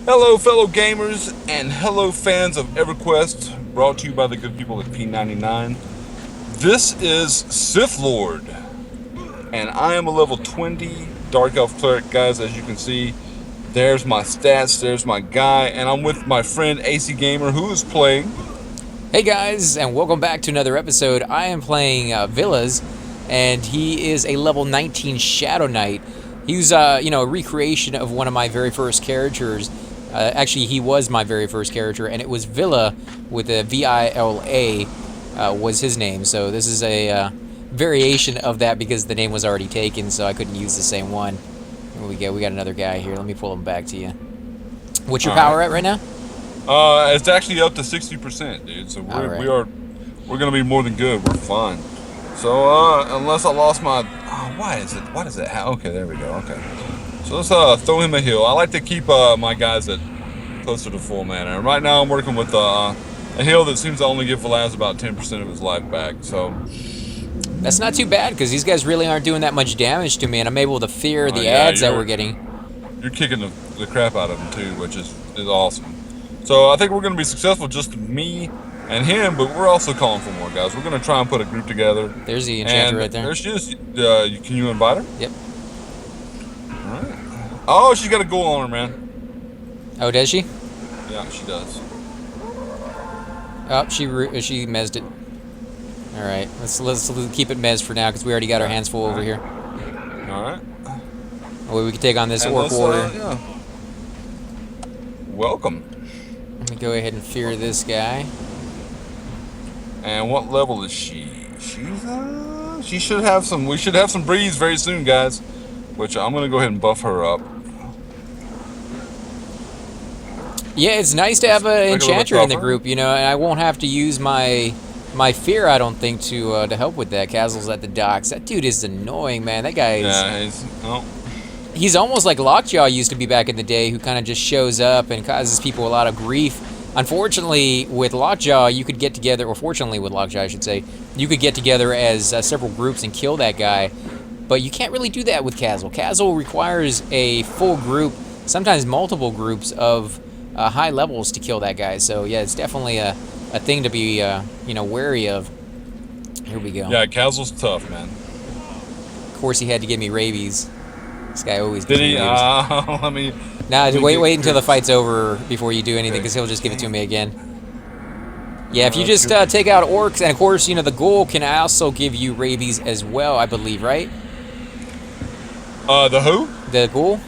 Hello, fellow gamers, and hello, fans of Everquest, brought to you by the good people at P99. This is Sith Lord, and I am a level 20 Dark Elf Cleric, guys. As you can see, there's my stats, there's my guy, and I'm with my friend AC Gamer, who is playing. Hey guys, and welcome back to another episode. I am playing Villas, and he is a level 19 Shadow Knight. He's, a recreation of one of my very first characters. Actually, he was my very first character, and it was Villa with a Vila, was his name. So this is a variation of that because the name was already taken, so I couldn't use the same one. Here we go. We got another guy here. Let me pull him back to you. What's your All right. power at right now? It's actually up to 60%, dude. So All right. we're gonna be more than good. We're fine. So unless I lost my, why is it? What is it? Okay, there we go. Okay. So let's throw him a heal. I like to keep my guys at closer to full mana. And right now I'm working with a heal that seems to only give Velaz about 10% of his life back. So That's not too bad because these guys really aren't doing that much damage to me, and I'm able to fear the yeah, ads that we're getting. you're kicking the crap out of him too, which is awesome. So I think we're gonna be successful, just me and him, but we're also calling for more guys. We're gonna try and put a group together. There's the enchanter And right there. there she is. Can you invite her? Yep. All right. Oh, she's got a goal on her, man. Oh, does she? Yeah, she does. Oh, she mezzed it. All right, let's keep it mezzed for now because we already got our hands full over here. All right. Oh, we can take on this And orc warrior. yeah. Welcome. Let me go ahead and fear this guy. And what level is she? She should have some. We should have some breeze very soon, guys. Which I'm gonna go ahead and buff her up. Yeah, it's nice to Let's have an make her a little enchanter in the tougher. group, and I won't have to use my fear. I don't think to help with that. Castle's at the docks. That dude is annoying, man. That guy is. Yeah, He's almost like Lockjaw used to be back in the day, who kind of just shows up and causes people a lot of grief. Unfortunately, with Lockjaw, you could get together, or fortunately with Lockjaw, I should say, you could get together as several groups and kill that guy. But you can't really do that with Castle. Castle requires a full group, sometimes multiple groups of high levels to kill that guy. So yeah, it's definitely a thing to be wary of. Here we go. yeah. Castle's tough, man. Of course, he had to give me rabies. This guy always Did gives me he? rabies. Let me. Nah, Let me wait get until the curious. fight's over before you do anything, Okay. because he'll just give it to me again. Yeah, if you just Good. take out orcs, and of course, the ghoul can also give you rabies as well, I believe, right? The who? The ghoul?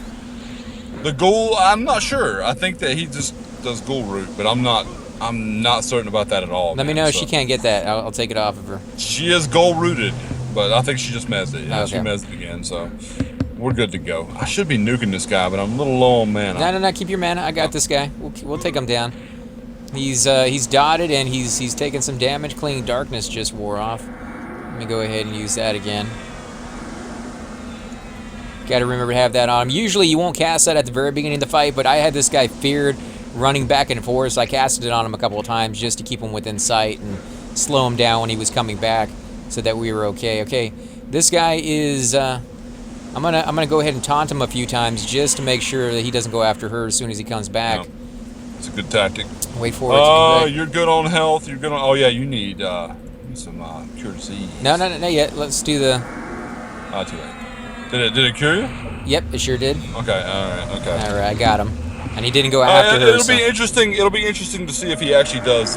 The ghoul? I'm not sure. I think that he just does ghoul root, but I'm not. I'm not certain about that at all. Let me Man. know if So she can't get that. I'll take it off of her. she is ghoul rooted, but I think she just mezzed it. Yeah, she Okay. mezzed it again. So we're good to go. I should be nuking this guy, but I'm a little low on mana. No, keep your mana. I got this guy. We'll take him down. He's dotted, and he's taking some damage. Clinging Darkness just wore off. Let me go ahead and use that again. Got to remember to have that on him. Usually you won't cast that at the very beginning of the fight, but I had this guy feared running back and forth, so I casted it on him a couple of times just to keep him within sight and slow him down when he was coming back, so that we were okay. Okay, this guy is. I'm gonna go ahead and taunt him a few times just to make sure that he doesn't go after her as soon as he comes back. Yeah, it's a good tactic. Wait for it to come back. You're good on health. You're good on. Oh yeah, you need some cure disease. No, not yet. Let's do the. Too late. Did it cure you? Yep, it sure did. Okay. All right. Okay. All right, I got him, and he didn't go after her. It'll So. be interesting. It'll be interesting to see if he actually does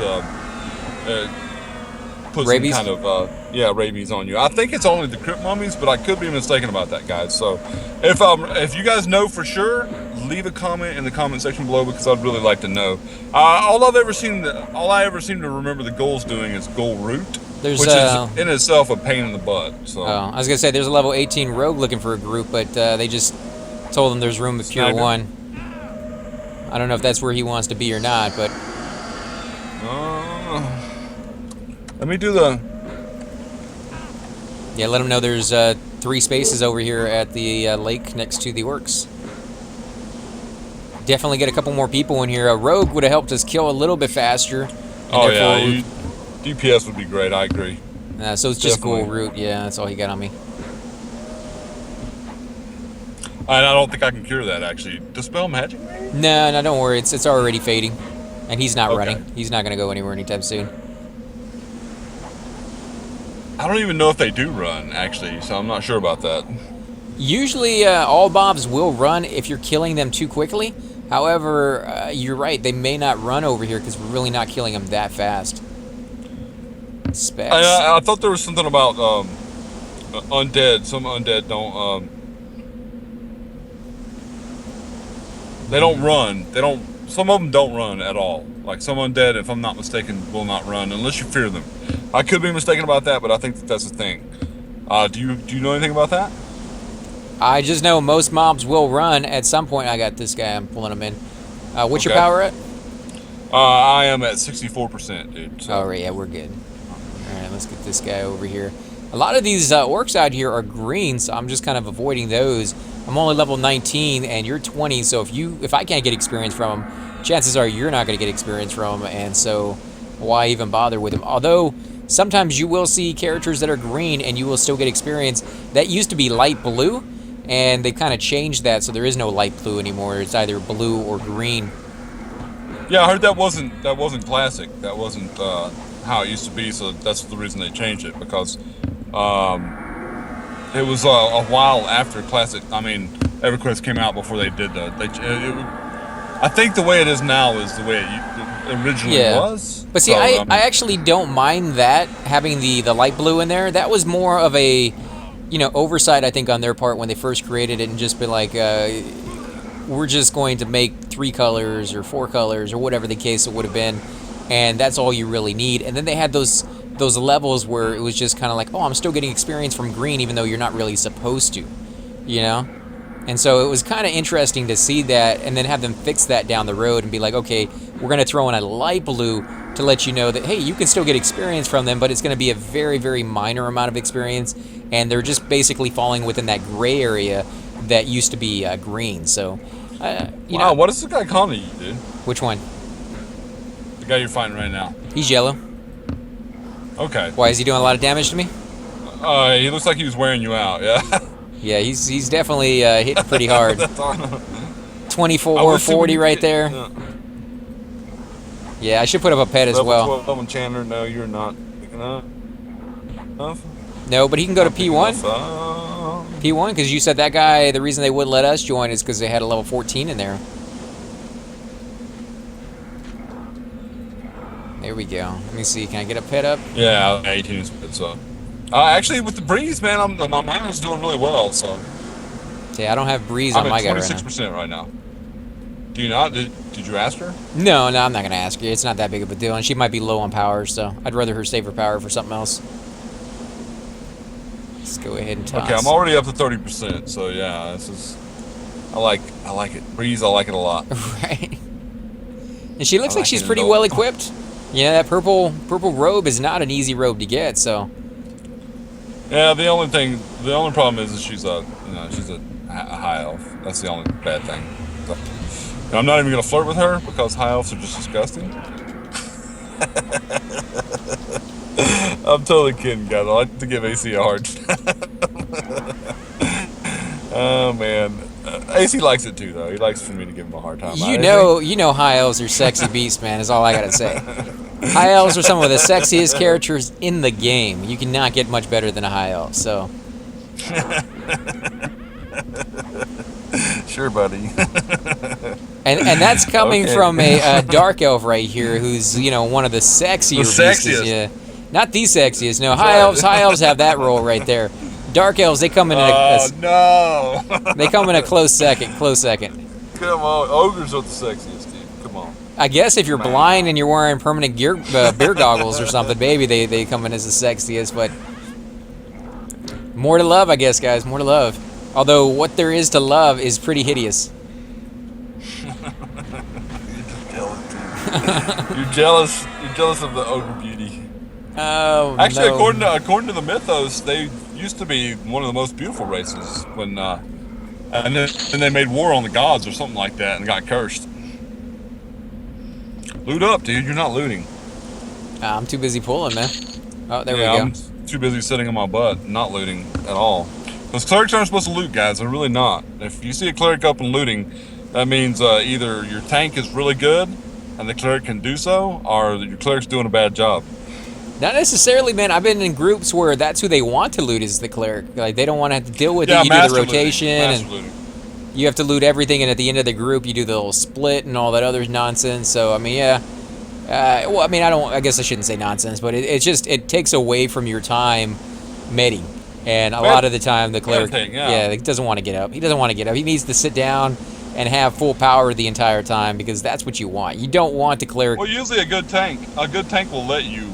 put Rabies? some kind of rabies on you. I think it's only the crypt mummies, but I could be mistaken about that, guys. So if you guys know for sure, leave a comment in the comment section below, because I'd really like to know. All I ever seem to remember the ghouls doing is ghoul root, There's which is in itself a pain in the butt. So Oh, I was gonna say there's a level 18 rogue looking for a group, but they just told him there's room with pure Snagger? one. I don't know if that's where he wants to be or not, but let me do the. yeah, let him know there's 3 spaces over here at the lake next to the orcs. Definitely get a couple more people in here. A rogue would have helped us kill a little bit faster. And Oh therefore, yeah, DPS would be great. I agree. so it's just ghoul Definitely. root. Yeah, that's all he got on me. And I don't think I can cure that, actually. Dispel magic? No, no, don't worry. It's already fading. And he's not Okay. running. He's not going to go anywhere anytime soon. I don't even know if they do run, actually, so I'm not sure about that. Usually, all mobs will run if you're killing them too quickly. However, you're right. They may not run over here because we're really not killing them that fast. Specs. I thought there was something about undead. Some undead don't... they don't run. They don't... Some of them don't run at all. Like, some undead, if I'm not mistaken, will not run unless you fear them. I could be mistaken about that, but I think that's the thing. Do you know anything about that? I just know most mobs will run at some point. I got this guy. I'm pulling him in. What's your power at? I am at 64%, dude. So. Oh, right, yeah, we're good. All right, let's get this guy over here. A lot of these orcs out here are green, so I'm just kind of avoiding those. I'm only level 19, and you're 20, so if I can't get experience from them, chances are you're not going to get experience from them, and so why even bother with them? Although, sometimes you will see characters that are green, and you will still get experience. That used to be light blue, and they kind of changed that, so there is no light blue anymore. It's either blue or green. Yeah, I heard that wasn't classic. That wasn't how it used to be, so that's the reason they changed it, because it was a while after classic. I mean, Everquest came out before they did that. I think the way it is now is the way it originally was. But see, so, I actually don't mind that, having the light blue in there. That was more of a, oversight, I think, on their part when they first created it, and just been like, we're just going to make 3 colors or 4 colors or whatever the case it would have been, and that's all you really need. And then they had those levels where it was just kind of like, oh, I'm still getting experience from green even though you're not really supposed to, And so it was kind of interesting to see that, and then have them fix that down the road and be like, okay, we're going to throw in a light blue to let you know that, hey, you can still get experience from them, but it's going to be a very, very minor amount of experience, and they're just basically falling within that gray area that used to be green. So, wow, what is the guy calling you, dude? Which one? The guy you're fighting right now. He's yellow. Okay. Why, is he doing a lot of damage to me? He looks like he was wearing you out, yeah. Yeah, he's definitely hitting pretty hard. 24, 40 right there. Yeah, I should put up a pet as well. Level 12 Enchanter, no, you're not picking up enough. No, but he can go to P1. P1, because you said that guy, the reason they wouldn't let us join is because they had a level 14 in there. There we go. Let me see, can I get a pet up? Yeah, 18 is good, so. Actually, with the breeze, man, my miner's doing really well, so. Yeah, I don't have breeze on my guy right now. I'm at 26% right now. Do you not? Did you ask her? No, I'm not going to ask her. It's not that big of a deal, and she might be low on power, so I'd rather her save her power for something else. Let's go ahead and toss. Okay, I'm already up to 30%, so yeah, this is. I like it. Breeze, I like it a lot. Right. And she looks like she's pretty well equipped. Yeah, that purple robe is not an easy robe to get, so. Yeah, the only problem is that she's a high elf. That's the only bad thing. So, I'm not even gonna flirt with her because high elves are just disgusting. I'm totally kidding, guys. I like to give AC a hard time. Oh man, AC likes it too, though. He likes for me to give him a hard time. You know, high elves are sexy beasts, man. Is all I gotta say. High elves are some of the sexiest characters in the game. You cannot get much better than a high elf. So. Sure, buddy. And that's coming from a dark elf right here, who's one of the sexier beasts. Yeah, not the sexiest. No, high elves have that role right there. Dark elves, they come in. No. They come in a close second. Come on, ogres are the sexiest, dude. Come on. I guess if you're blind and you're wearing permanent beer goggles or something, maybe they come in as the sexiest. But more to love, I guess, guys. More to love. Although what there is to love is pretty hideous. You're jealous. You're jealous of the ogre beauty. Oh, actually, no. according to the mythos, they used to be one of the most beautiful races when, and then they made war on the gods or something like that and got cursed. Loot up, dude. You're not looting. I'm too busy pulling, man. Oh, there we go. I'm too busy sitting on my butt, not looting at all. Because clerics aren't supposed to loot, guys. They're really not. If you see a cleric up and looting, that means either your tank is really good and the cleric can do so, or your cleric's doing a bad job. Not necessarily, man. I've been in groups where that's who they want to loot is the cleric. Like, they don't want to have to deal with it. You do the rotation, and you have to loot everything, and at the end of the group, you do the little split and all that other nonsense. So, I mean, yeah. Well, I mean, I guess I shouldn't say nonsense, but it takes away from your time medding. And a lot of the time, the cleric, he doesn't want to get up. He doesn't want to get up. He needs to sit down and have full power the entire time, because that's what you want. You don't want the cleric. Well, usually a good tank will let you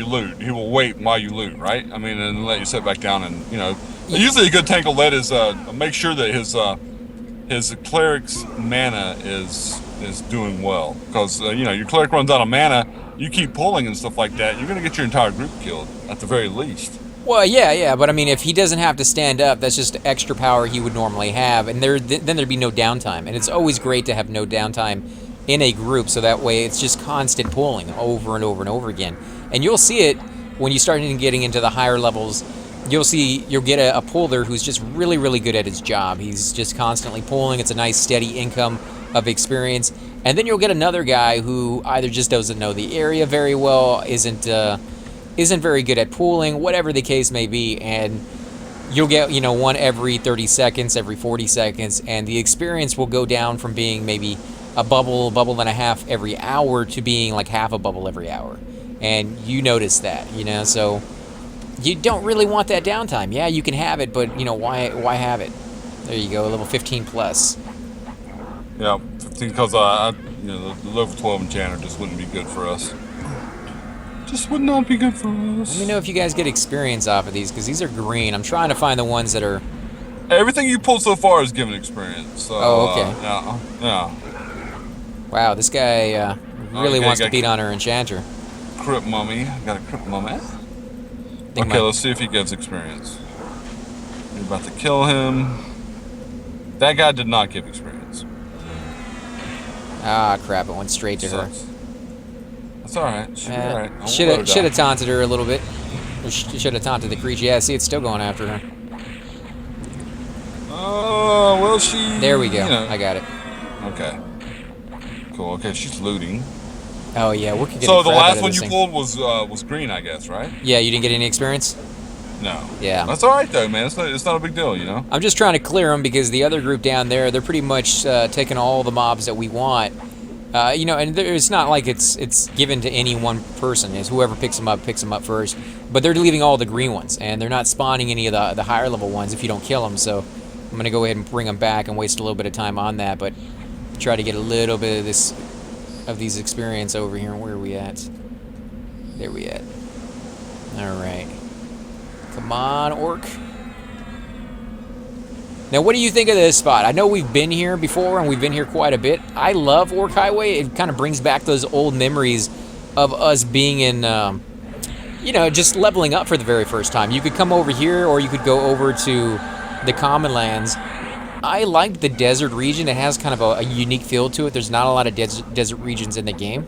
loot. He will wait while you loot, right? I mean, and let you sit back down, and usually a good tank will let his make sure that his cleric's mana is doing well, because your cleric runs out of mana. You keep pulling and stuff like that, you're gonna get your entire group killed at the very least. Well, yeah, but I mean, if he doesn't have to stand up, that's just extra power he would normally have, and then there'd be no downtime. And it's always great to have no downtime in a group, so that way it's just constant pulling over and over and over again. And you'll see it when you start getting into the higher levels. You'll get a puller who's just really, really good at his job. He's just constantly pulling. It's a nice steady income of experience. And then you'll get another guy who either just doesn't know the area very well, isn't very good at pooling, whatever the case may be, and you'll get one every 30 seconds, every 40 seconds, and the experience will go down from being maybe a bubble and a half every hour to being like half a bubble every hour. And you notice that, so you don't really want that downtime. Yeah, you can have it, but why have it? There you go, level 15 plus. Yeah, 15, because the level 12 enchanter just wouldn't be good for us. Just would not be good for us. Let me know if you guys get experience off of these, because these are green. I'm trying to find the ones that are... Everything you pulled so far is given experience. So, okay. Yeah. Wow, this guy really wants to beat on our enchanter. Crypt mummy. Got a crypt mummy. Okay, let's see if he gets experience. You're about to kill him. That guy did not give experience. Ah, crap. It went straight to her. That's alright. She'll be alright. Should have taunted her a little bit. Or should have taunted the creature. Yeah, see, it's still going after her. Oh, well, she... There we go. I got it. Okay. Cool. Okay, she's looting. Oh, yeah, we're getting So the last one you pulled was green, I guess, right? Yeah, you didn't get any experience? No. Yeah. That's alright, though, man. It's not a big deal, I'm just trying to clear them, because the other group down there, they're pretty much taking all the mobs that we want. And it's not like it's given to any one person. It's whoever picks them up first. But they're leaving all the green ones, and they're not spawning any of the higher level ones if you don't kill them. So I'm going to go ahead and bring them back and waste a little bit of time on that, but try to get a little bit of these experience over here. Where are we at? There we at. All right. Come on, orc. Now, what do you think of this spot? I know we've been here before, and we've been here quite a bit. I love Orc Highway. It kind of brings back those old memories of us being in, just leveling up for the very first time. You could come over here, or you could go over to the Common Lands. I like the desert region. It has kind of a unique feel to it. There's not a lot of desert regions in the game.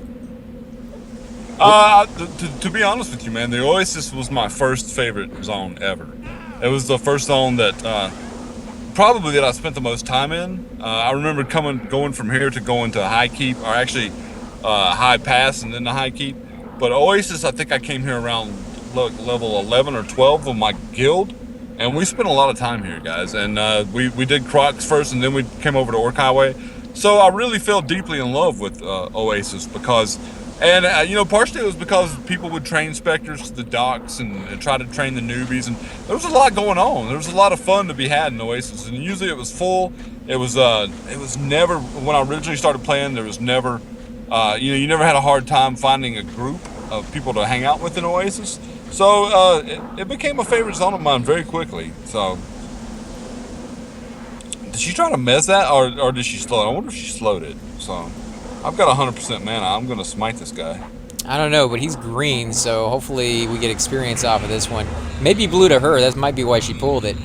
To be honest with you, man, the Oasis was my first favorite zone ever. It was the first zone that... probably that I spent the most time in. I remember going from here to going to High Keep, or actually High Pass and then the High Keep. But Oasis, I think I came here around level 11 or 12 of my guild, and we spent a lot of time here, guys. And we did Crocs first, and then we came over to Orc Highway. So I really fell deeply in love with Oasis because... And, partially it was because people would train specters to the docks and try to train the newbies. And there was a lot going on. There was a lot of fun to be had in Oasis. And usually it was full. It was never, when I originally started playing, there was never, you never had a hard time finding a group of people to hang out with in Oasis. So it became a favorite zone of mine very quickly. So, did she try to mess that or did she slow it? I wonder if she slowed it. So... I've got 100% mana. I'm going to smite this guy. I don't know, but he's green, so hopefully we get experience off of this one. Maybe blue to her. That might be why she pulled it.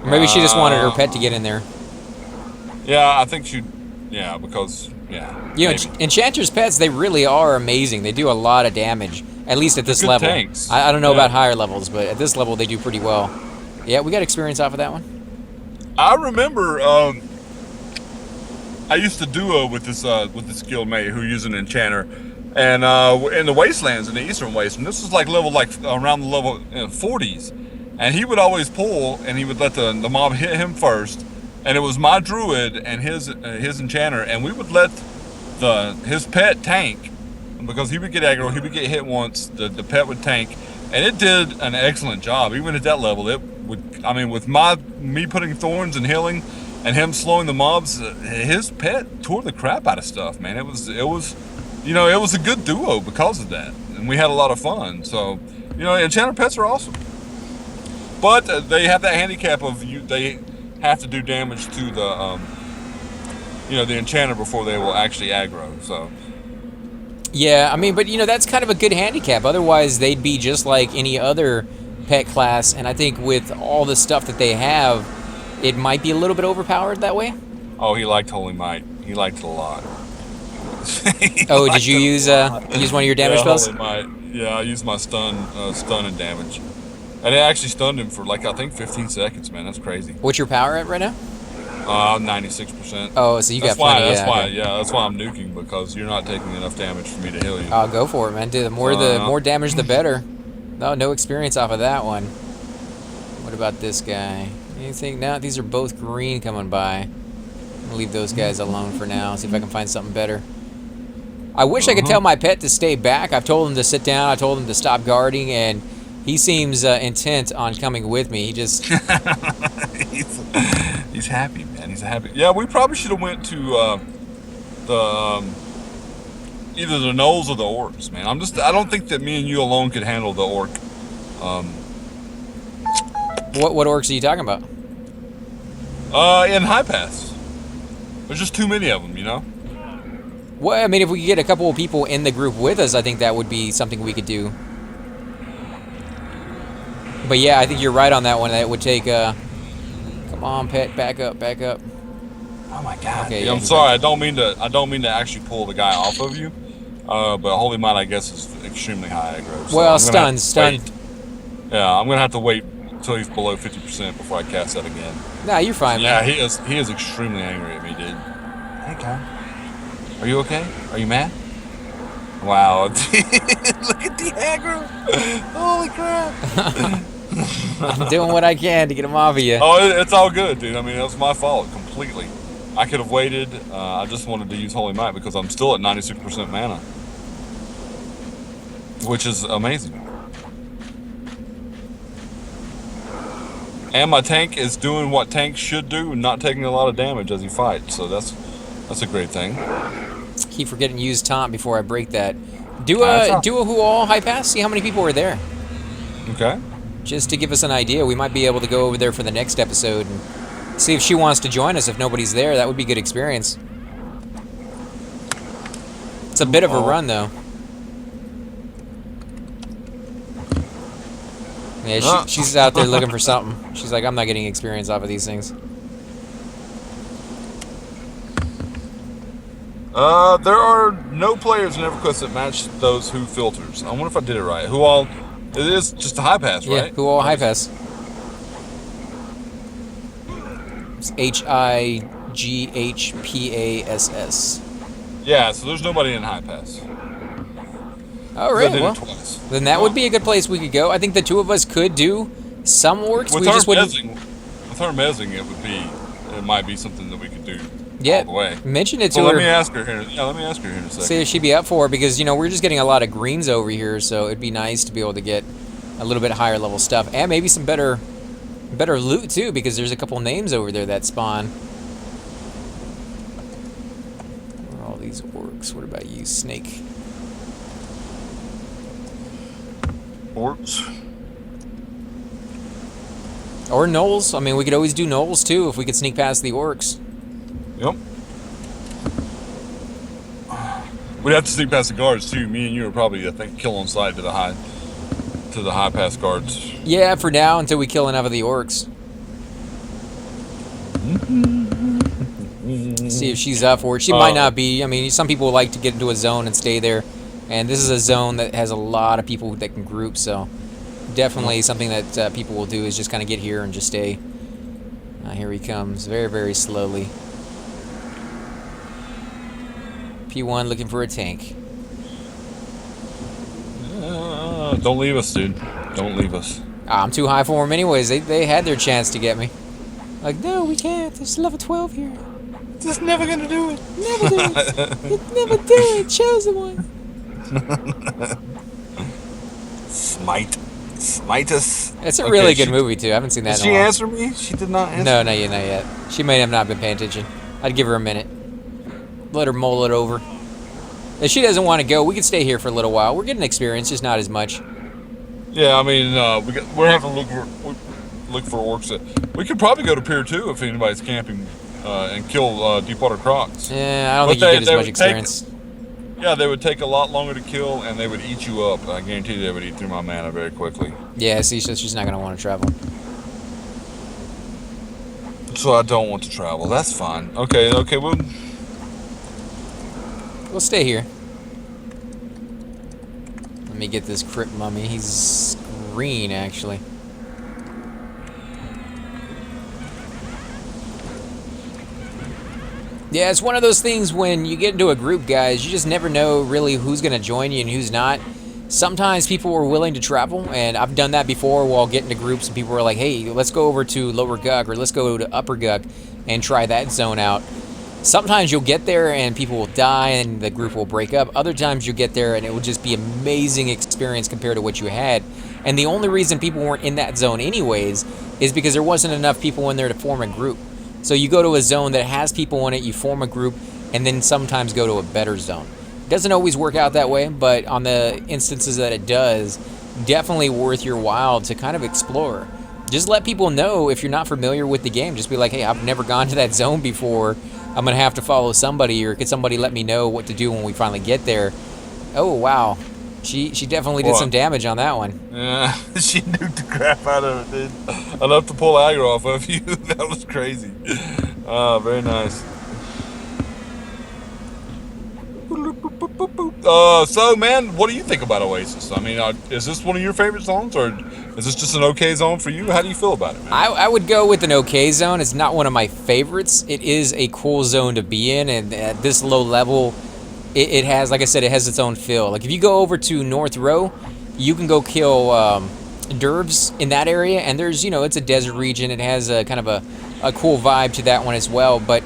Or maybe she just wanted her pet to get in there. Yeah, I think she... Yeah, because... Yeah, Enchanter's pets, they really are amazing. They do a lot of damage, at least at this level. Tanks. I don't know about higher levels, but at this level they do pretty well. Yeah, we got experience off of that one. I remember I used to duo with this guild mate who used an enchanter, and in the wastelands, in the eastern waste, and this was like level like around the level 40s, and he would always pull, and he would let the mob hit him first, and it was my druid and his enchanter, and we would let his pet tank, because he would get aggro, he would get hit once, the pet would tank, and it did an excellent job. Even at that level, it would. I mean, with me putting thorns and healing, and him slowing the mobs, his pet tore the crap out of stuff, man. It was, you know, it was a good duo because of that, and we had a lot of fun. So, you know, enchanter pets are awesome, but they have that handicap of they have to do damage to the, you know, the enchanter before they will actually aggro. So. Yeah, I mean, but you know, that's kind of a good handicap. Otherwise, they'd be just like any other pet class, and I think with all the stuff that they have, it might be a little bit overpowered that way. Oh, he liked Holy Might. He liked it a lot. Oh, did you use one of your damage spells? Holy Might. Yeah, I used my stun and damage. And it actually stunned him for like, I think 15 seconds, man. That's crazy. What's your power at right now? 96%. Oh, so you got plenty. That's why I'm nuking, because you're not taking enough damage for me to heal you. Oh, go for it, man. Dude, the more damage, the better. No experience off of that one. What about this guy? Anything? No, these are both green coming by. I'm gonna leave those guys alone for now. See if I can find something better. I wish I could tell my pet to stay back. I've told him to sit down. I told him to stop guarding, and he seems intent on coming with me. He just he's happy, man. He's happy. Yeah, we probably should have went to the either the gnolls or the orcs, man. I don't think that me and you alone could handle the orc. What orcs are you talking about? In High Pass. There's just too many of them, you know? Well, I mean, if we could get a couple of people in the group with us, I think that would be something we could do. But yeah, I think you're right on that one. That would take, come on, pet, back up, back up. Oh my God. Okay, yeah, I'm sorry. I don't mean to actually pull the guy off of you. But Holy Might, I guess, is extremely high aggro. So well, stun. Yeah, I'm gonna have to wait until he's below 50% before I cast that again. Nah, you're fine, Yeah, man. he is extremely angry at me, dude. Hey, Kyle. Are you okay? Are you mad? Wow. Look at the aggro. Holy crap. I'm doing what I can to get him off of you. Oh, it's all good, dude. I mean, it was my fault completely. I could have waited. I just wanted to use Holy Might because I'm still at 96% mana, which is amazing. And my tank is doing what tanks should do, and not taking a lot of damage as he fights. So that's a great thing. Keep forgetting to use taunt before I break that. Do a who all high pass. See how many people are there. Okay. Just to give us an idea, we might be able to go over there for the next episode and see if she wants to join us. If nobody's there, that would be good experience. It's a bit of a run, though. Yeah, she's out there looking for something. She's like, I'm not getting experience off of these things. There are no players in Everquest that match those who filters. I wonder if I did it right. Who all? It is just a high pass, right? Yeah, who all high pass. It's HIGHPASS. Yeah, so there's nobody in high pass. All right, well, then that would be a good place we could go. I think the two of us could do some orcs. With her mezzing, it might be something that we could do. Yeah, all the way. Mention it to her. Let me ask her here. Yeah, let me ask her here in a second. See if she'd be up for it, because you know we're just getting a lot of greens over here, so it'd be nice to be able to get a little bit higher level stuff and maybe some better loot too, because there's a couple names over there that spawn. Where are all these orcs? What about you, Snake? Orcs. Or gnolls. I mean, we could always do gnolls too if we could sneak past the orcs. Yep. We'd have to sneak past the guards too. Me and you are probably, I think, kill on sight to the high pass guards. Yeah, for now until we kill enough of the orcs. See if she's up for it. She might not be. I mean, some people like to get into a zone and stay there, and this is a zone that has a lot of people that can group. So Definitely something that people will do is just kind of get here and just stay. Here he comes, very, very slowly. P1 looking for a tank. Don't leave us, dude. Don't leave us. I'm too high for them anyways. They had their chance to get me. Like, no, we can't. There's level 12 here. Just never gonna do it. Never do it. You'd never do it. Chosen one. Smite us. It's a really good movie, too. I haven't seen that Did in a she while. answer me? She did not answer. No, not yet. She may have not been paying attention. I'd give her a minute. Let her mull it over. If she doesn't want to go, we can stay here for a little while. We're getting experience, just not as much. Yeah, I mean, we're having to look for orcs. We could probably go to Pier 2 if anybody's camping and kill Deepwater Crocs. Yeah, I don't think you get as much experience. Yeah, they would take a lot longer to kill, and they would eat you up. I guarantee they would eat through my mana very quickly. Yeah, see, so she's not going to want to travel. So I don't want to travel. That's fine. Okay, We'll stay here. Let me get this crypt mummy. He's green, actually. Yeah, it's one of those things when you get into a group, guys, you just never know really who's going to join you and who's not. Sometimes people are willing to travel, and I've done that before while getting to groups, and people were like, hey, let's go over to Lower Guk, or let's go to Upper Guk and try that zone out. Sometimes you'll get there and people will die and the group will break up. Other times you'll get there and it will just be an amazing experience compared to what you had. And the only reason people weren't in that zone anyways is because there wasn't enough people in there to form a group. So you go to a zone that has people in it, you form a group, and then sometimes go to a better zone. It doesn't always work out that way, but on the instances that it does, definitely worth your while to kind of explore. Just let people know if you're not familiar with the game. Just be like, hey, I've never gone to that zone before. I'm going to have to follow somebody, or could somebody let me know what to do when we finally get there? Oh, wow. She definitely did some damage on that one. Yeah, she nuked the crap out of it, dude. Enough to pull aggro off of you. That was crazy. Very nice. So, man, what do you think about Oasis? I mean, is this one of your favorite zones, or is this just an okay zone for you? How do you feel about it, man? I would go with an okay zone. It's not one of my favorites. It is a cool zone to be in, and at this low level, it has, like I said, it has its own feel. Like, if you go over to North Row, you can go kill Derbs in that area, and there's, it's a desert region. It has a kind of a cool vibe to that one as well, but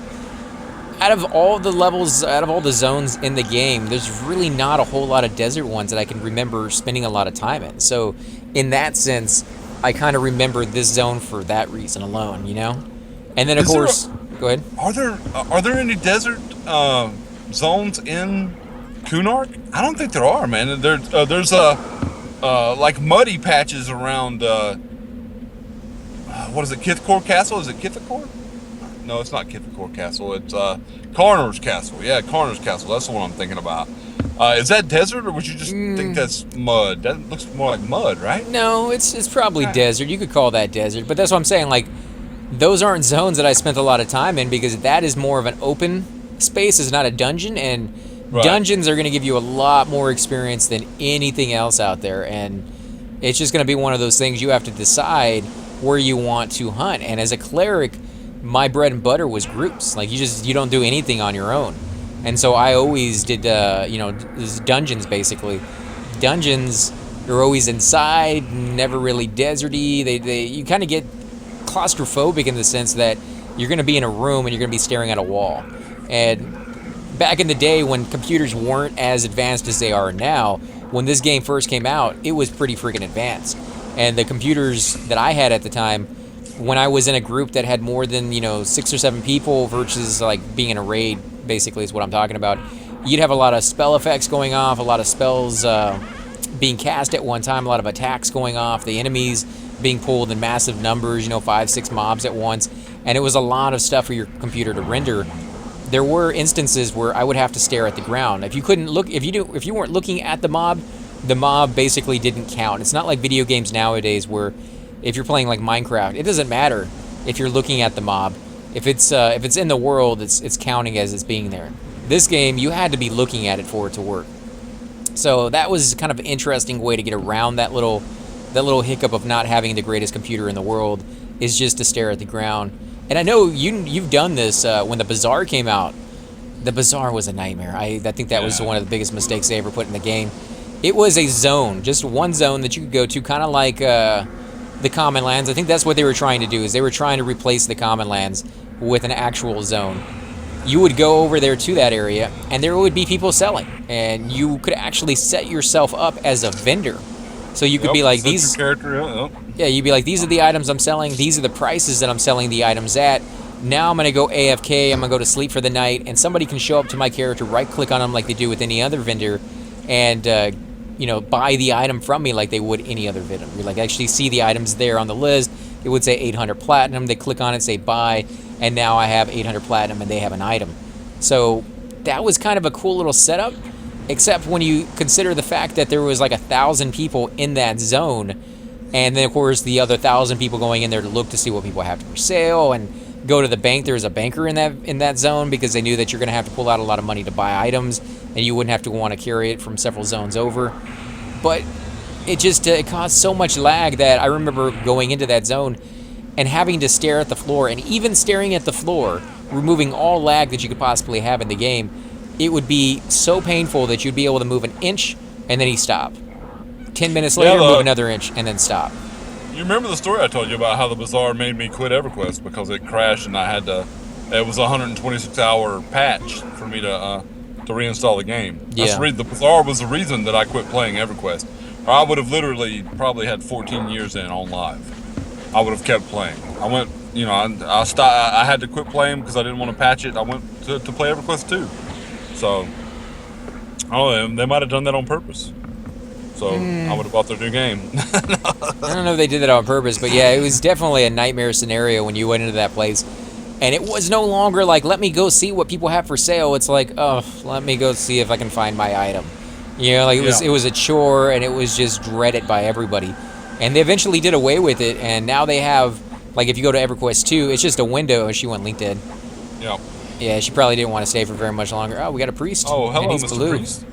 out of all the levels, out of all the zones in the game, there's really not a whole lot of desert ones that I can remember spending a lot of time in. So, in that sense, I kind of remember this zone for that reason alone, And then, of course, go ahead. Are there any desert zones in Kunark? I don't think there are, man. There's like muddy patches around. What is it? Kithkor Castle? Is it Kithkor? No, it's not Kithkor Castle. It's Karner's Castle. Yeah, Karner's Castle. That's the one I'm thinking about. Is that desert, or would you just think that's mud? That looks more like mud, right? No, it's probably desert. You could call that desert, but that's what I'm saying. Like, those aren't zones that I spent a lot of time in, because that is more of an open space. It's not a dungeon, and dungeons are going to give you a lot more experience than anything else out there, and it's just going to be one of those things you have to decide where you want to hunt. And as a cleric, my bread and butter was groups. Like, you don't do anything on your own. And so I always did, dungeons, basically. Dungeons are always inside, never really deserty. You kind of get claustrophobic in the sense that you're going to be in a room and you're going to be staring at a wall. And back in the day when computers weren't as advanced as they are now, when this game first came out, it was pretty freaking advanced. And the computers that I had at the time, when I was in a group that had more than 6 or 7 people versus like being in a raid, basically is what I'm talking about, you'd have a lot of spell effects going off, a lot of spells being cast at one time, a lot of attacks going off, the enemies being pulled in massive numbers, 5, 6 mobs at once, and it was a lot of stuff for your computer to render. There were instances where I would have to stare at the ground. If you couldn't look, if you weren't looking at the mob basically didn't count. It's not like video games nowadays where if you're playing like Minecraft, it doesn't matter if you're looking at the mob. If it's in the world, it's counting as it's being there. This game, you had to be looking at it for it to work. So that was kind of an interesting way to get around that little that little hiccup of not having the greatest computer in the world is just to stare at the ground. And I know you've done this when the Bazaar came out. The Bazaar was a nightmare. I think that was one of the biggest mistakes they ever put in the game. It was a zone, just one zone that you could go to, kind of like the Common Lands. I think that's what they were trying to do, is they were trying to replace the Common Lands with an actual zone. You would go over there to that area, and there would be people selling, and you could actually set yourself up as a vendor. So you could be like, these character, yeah, you'd be like, these are the items I'm selling, these are the prices that I'm selling the items at. Now I'm gonna go AFK, I'm gonna go to sleep for the night, and somebody can show up to my character, right click on them like they do with any other vendor, and you know, buy the item from me like they would any other vendor. You like actually see the items there on the list. It would say 800 platinum. They click on it, say buy, and now I have 800 platinum and they have an item. So that was kind of a cool little setup, except when you consider the fact that there was like 1,000 people in that zone, and then of course the other 1,000 people going in there to look to see what people have for sale and go to the bank. There was a banker in that zone because they knew that you're going to have to pull out a lot of money to buy items, and you wouldn't have to want to carry it from several zones over. But it just it caused so much lag that I remember going into that zone and having to stare at the floor, and even staring at the floor, removing all lag that you could possibly have in the game, it would be so painful that you'd be able to move an inch and then he'd stop. 10 minutes later, move another inch and then stop. You remember the story I told you about how the Bazaar made me quit Everquest because it crashed and I had to. It was a 126-hour patch for me to reinstall the game. Yeah. The Bazaar was the reason that I quit playing Everquest. Or I would have literally probably had 14 years in on live. I would have kept playing. I went, you know, I stopped. I had to quit playing because I didn't want to patch it. I went to play Everquest 2. So, they might have done that on purpose. So I would have bought their new game. I don't know if they did that on purpose, but yeah, it was definitely a nightmare scenario when you went into that place. And it was no longer like, let me go see what people have for sale. It's like, oh, let me go see if I can find my item. You know, like it was a chore, and it was just dreaded by everybody. And they eventually did away with it, and now they have, like, if you go to Everquest 2, it's just a window, and she went link dead. Yeah. Yeah, she probably didn't want to stay for very much longer. Oh, we got a priest. Oh, hello, and he's Mr. blue. Priest.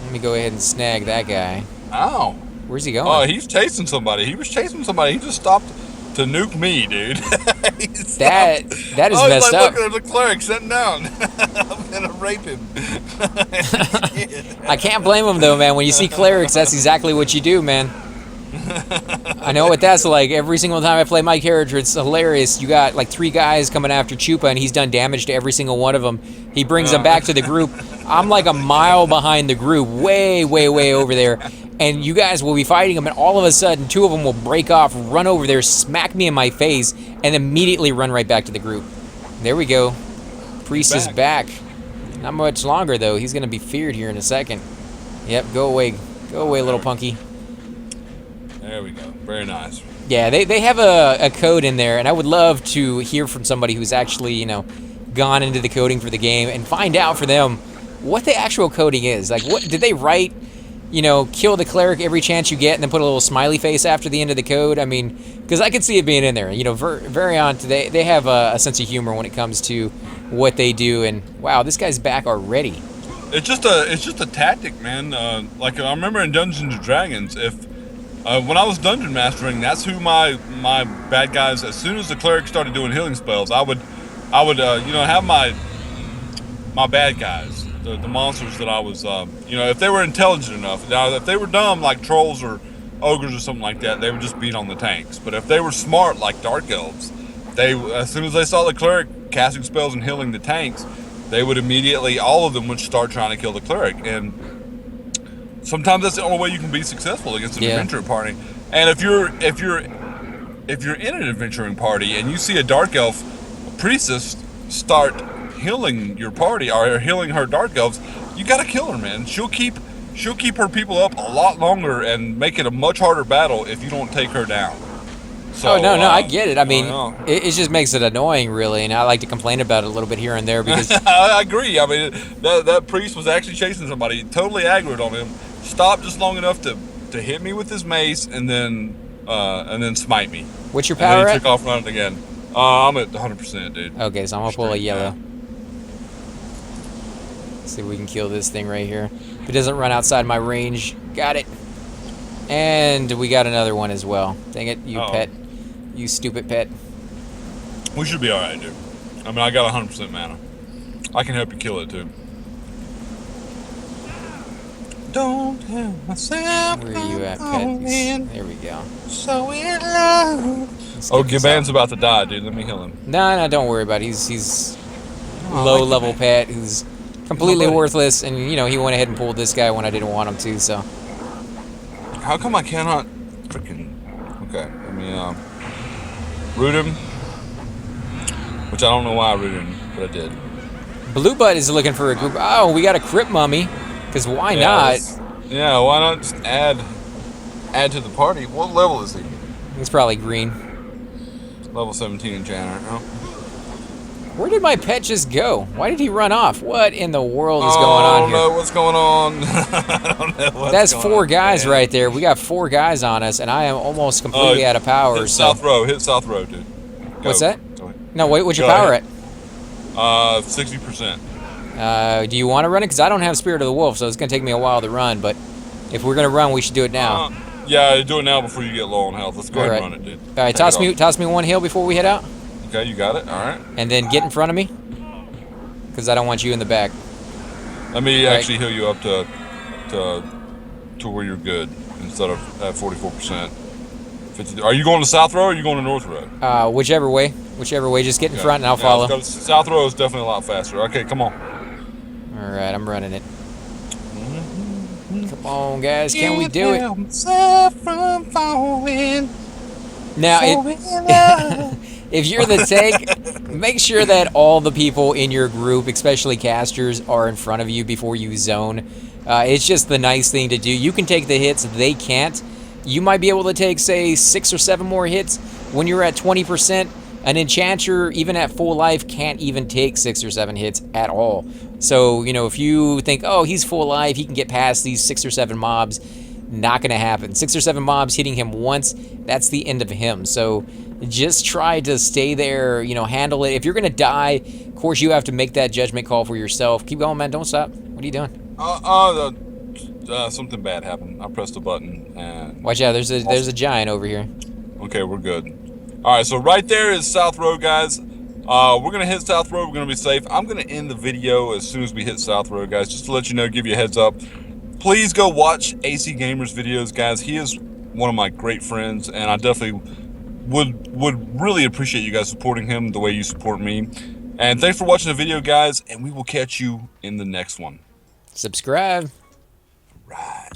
Let me go ahead and snag that guy. Ow. Where's he going? Oh, he's chasing somebody. He was chasing somebody. He just stopped to nuke me, dude. that is messed up. Look, there's a cleric sitting down. I'm gonna rape him. I can't blame him though, man. When you see clerics, that's exactly what you do, man. I know what that's like. Every single time I play my character, it's hilarious. You got like 3 guys coming after Chupa, and he's done damage to every single one of them. He brings them back to the group. I'm like a mile behind the group, way, way, way over there. And you guys will be fighting them, and all of a sudden, 2 of them will break off, run over there, smack me in my face, and immediately run right back to the group. There we go. Priest is back. Not much longer, though. He's going to be feared here in a second. Yep, go away. Go away, little punky. There we go. Very nice. Yeah, they have a code in there, and I would love to hear from somebody who's actually, you know, gone into the coding for the game and find out for them what the actual coding is. Like, what did they write? You know, kill the cleric every chance you get, and then put a little smiley face after the end of the code. I mean, because I could see it being in there. You know, Variant, they have a sense of humor when it comes to what they do. And wow, this guy's back already. It's just a tactic, man. Like I remember in Dungeons and Dragons, when I was dungeon mastering, that's who my bad guys. As soon as the cleric started doing healing spells, I would you know, have my bad guys. The monsters that I was, you know, if they were intelligent enough. Now, if they were dumb, like trolls or ogres or something like that, they would just beat on the tanks. But if they were smart, like dark elves, as soon as they saw the cleric casting spells and healing the tanks, they would immediately, all of them would start trying to kill the cleric. And sometimes that's the only way you can be successful against an adventuring party. And if you're in an adventuring party and you see a dark elf priestess start healing your party or healing her dark elves, you gotta kill her, man. She'll keep her people up a lot longer and make it a much harder battle if you don't take her down. So, no, I get it. I mean, it just makes it annoying, really, and I like to complain about it a little bit here and there because I agree. I mean, that priest was actually chasing somebody, totally aggroed on him, stopped just long enough to hit me with his mace and then smite me. What's your power? And then he took off running again. I'm at 100%, dude. Okay, so I'm gonna pull a yellow. See if we can kill this thing right here. If it doesn't run outside my range, got it. And we got another one as well. Dang it, you Uh-oh. pet. You stupid pet. We should be alright, dude. I mean, I got 100% mana. I can help you kill it, too. Don't help myself. Where are you at, pet? There we go. So in love. Oh, Giban's about to die, dude. Let me heal him. No, don't worry about it. He's Oh, low like level Giban. pet who's completely buddy. worthless, and you know he went ahead and pulled this guy when I didn't want him to. So How come I cannot freaking? Okay, let me root him. Which I don't know why I rooted him, but I did. Blue Butt is looking for a group. Oh, we got a Crypt Mummy. Because why Yeah, not? yeah, why not just add to the party? What level is he? It's probably green. Level 17 enchanter. Oh. Where did my pet just go? Why did he run off? What in the world is going on here? I don't know what's going on. I don't know what's That's going four on, guys man. right there. We got 4 guys on us, and I am almost completely out of power. Hit So. South Row. Hit South Row, dude. Go. What's that? Go ahead. No, wait, what's your Go power ahead. at? 60%. Do you want to run it? Because I don't have Spirit of the Wolf, so it's going to take me a while to run. But if we're going to run, we should do it now. Yeah, do it now before you get low on health. Let's go ahead All and right. run it, dude. All right, toss me one heal before we head out. Okay, you got it. All right. And then get in front of me. Because I don't want you in the back. Let me All actually heal you up to where you're good instead of at 44%. 50, are you going to South Row or are you going to North Row? Whichever way. Whichever way. Just get in front and I'll Yeah, follow. let's go. South Row is definitely a lot faster. Okay, come on. All right, I'm running it. Come on, guys. Can we do it? Now, if you're the tank, make sure that all the people in your group, especially casters, are in front of you before you zone. It's just the nice thing to do. You can take the hits, they can't. You might be able to take, say, 6 or 7 more hits when you're at 20%. An enchanter, even at full life, can't even take 6 or 7 hits at all. So, you know, if you think, oh, he's full life, he can get past these 6 or 7 mobs, not going to happen. 6 or 7 mobs hitting him once, that's the end of him. So just try to stay there, you know, handle it. If you're going to die, of course, you have to make that judgment call for yourself. Keep going, man. Don't stop. What are you doing? Something bad happened. I pressed a button and... Watch out. There's a giant over here. Okay, we're good. All right, so right there is South Row, guys. We're going to hit South Row. We're going to be safe. I'm going to end the video as soon as we hit South Row, guys, just to let you know, give you a heads up. Please go watch AC Gamer's videos, guys. He is one of my great friends, and I definitely would really appreciate you guys supporting him the way you support me. And thanks for watching the video, guys, and we will catch you in the next one. Subscribe. Right.